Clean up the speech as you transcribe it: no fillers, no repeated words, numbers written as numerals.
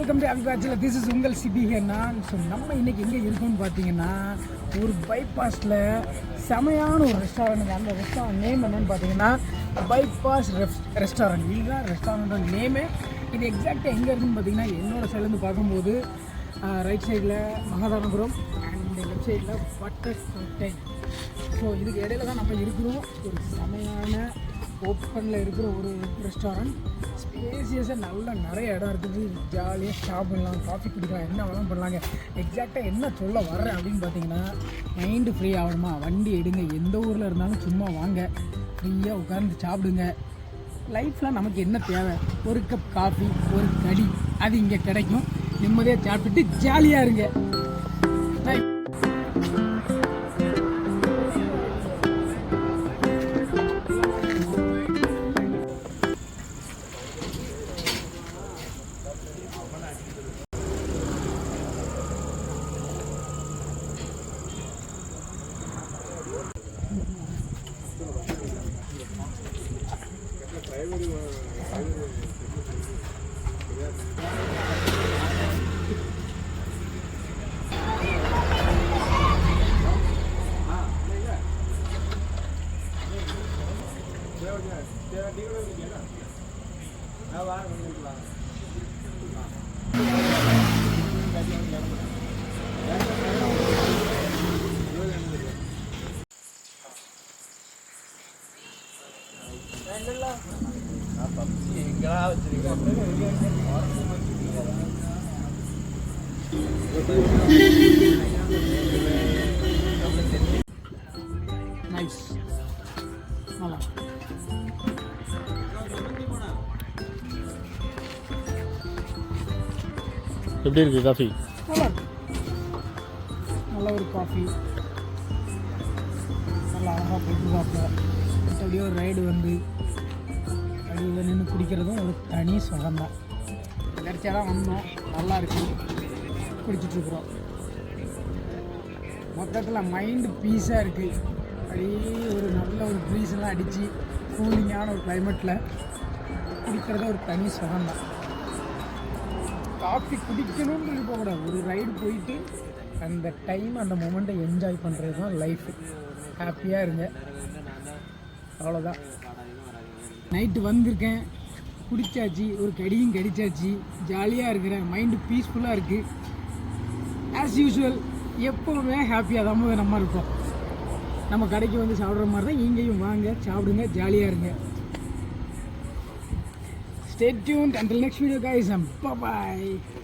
Welcome to அபிபாச்சில். This is உங்கள் Sibikanna. So நம்ம இன்றைக்கி எங்கே இருக்கோம்னு பார்த்தீங்கன்னா, ஒரு பைபாஸில் செமையான ஒரு ரெஸ்டாரண்ட். அந்த ரெஸ்டாரண்ட் நேம் என்னென்னு பார்த்தீங்கன்னா பைபாஸ் ரெஸ்டாரண்ட். இதுதான் ரெஸ்டாரண்ட்டோட நேமு. இது எக்ஸாக்டாக எங்கே இருக்குதுன்னு பார்த்தீங்கன்னா, என்னோடய சைட்லேருந்து பார்க்கும்போது ரைட் சைடில் மகாதானபுரம் அண்ட் லெஃப்ட் சைடில் பட்டர்கோட்டை. ஸோ இதுக்கு இடையில தான் நம்ம இருக்கிறோம். ஒரு செமையான ஓப்பனில் இருக்கிற ஒரு ரெஸ்டாரண்ட். ஸ்பேசியஸாக நல்லா நிறைய இடம் இருக்குது. ஜாலியாக சாப்பிட்லாம், காஃபி குடிக்கலாம், என்ன வேணாலும் பண்ணலாங்க. எக்ஸாக்டாக என்ன சொல்ல வர்றேன் அப்படின்னு பார்த்தீங்கன்னா, மைண்டு ஃப்ரீ ஆகணுமா, வண்டி எடுங்க, எந்த ஊரில் இருந்தாலும் சும்மா வாங்க, ஃப்ரீயாக உட்கார்ந்து சாப்பிடுங்க. லைஃப்பில் நமக்கு என்ன தேவை? ஒரு கப் காஃபி, ஒரு கடி, அது இங்கே கிடைக்கும். நிம்மதியாக சாப்பிட்டுட்டு ஜாலியாக இருங்க. நைஸ். நல்லா எப்படி இருக்கு காஃபி? நல்லா இருக்கு. நல்ல ஒரு காஃபி, நல்லா அழகாக போட்டு சாப்பிட. அப்படியே ஒரு ரைடு வந்து அடியில் நின்று குடிக்கிறதும் ஒரு தனி சுகம்தான். இறைச்சியாக தான் வந்தோம், நல்லா இருக்குது, குடிச்சிட்ருக்குறோம். மொத்தத்தில் மைண்டு பீஸாக இருக்குது. அப்படியே ஒரு நல்ல ஒரு ப்ரீஸெல்லாம் அடித்து கூலிங்கான ஒரு கிளைமேட்டில் குடிக்கிறத ஒரு தனி சுகம்தான். காஃபி குடிக்கணும்னு போகக்கூடாது, ஒரு ரைடு போயிட்டு அந்த டைம் அந்த மொமெண்ட்டை என்ஜாய் பண்ணுறது தான் லைஃபு. ஹாப்பியாக இருங்க, அவ்வளோதான். நைட்டு வந்திருக்கேன், குடித்தாச்சு, ஒரு கடியும் கடித்தாச்சு, ஜாலியாக இருக்கிறேன், மைண்டு பீஸ்ஃபுல்லாக இருக்குது. ஆஸ் யூஷுவல் எப்போவுமே ஹாப்பியாக தான் நம்ம இருப்போம். நம்ம கடைக்கு வந்து சாப்பிட்ற மாதிரி தான் இங்கேயும் வாங்க, சாப்பிடுங்க, ஜாலியாக இருங்க. Stay tuned until next video guys, and bye bye.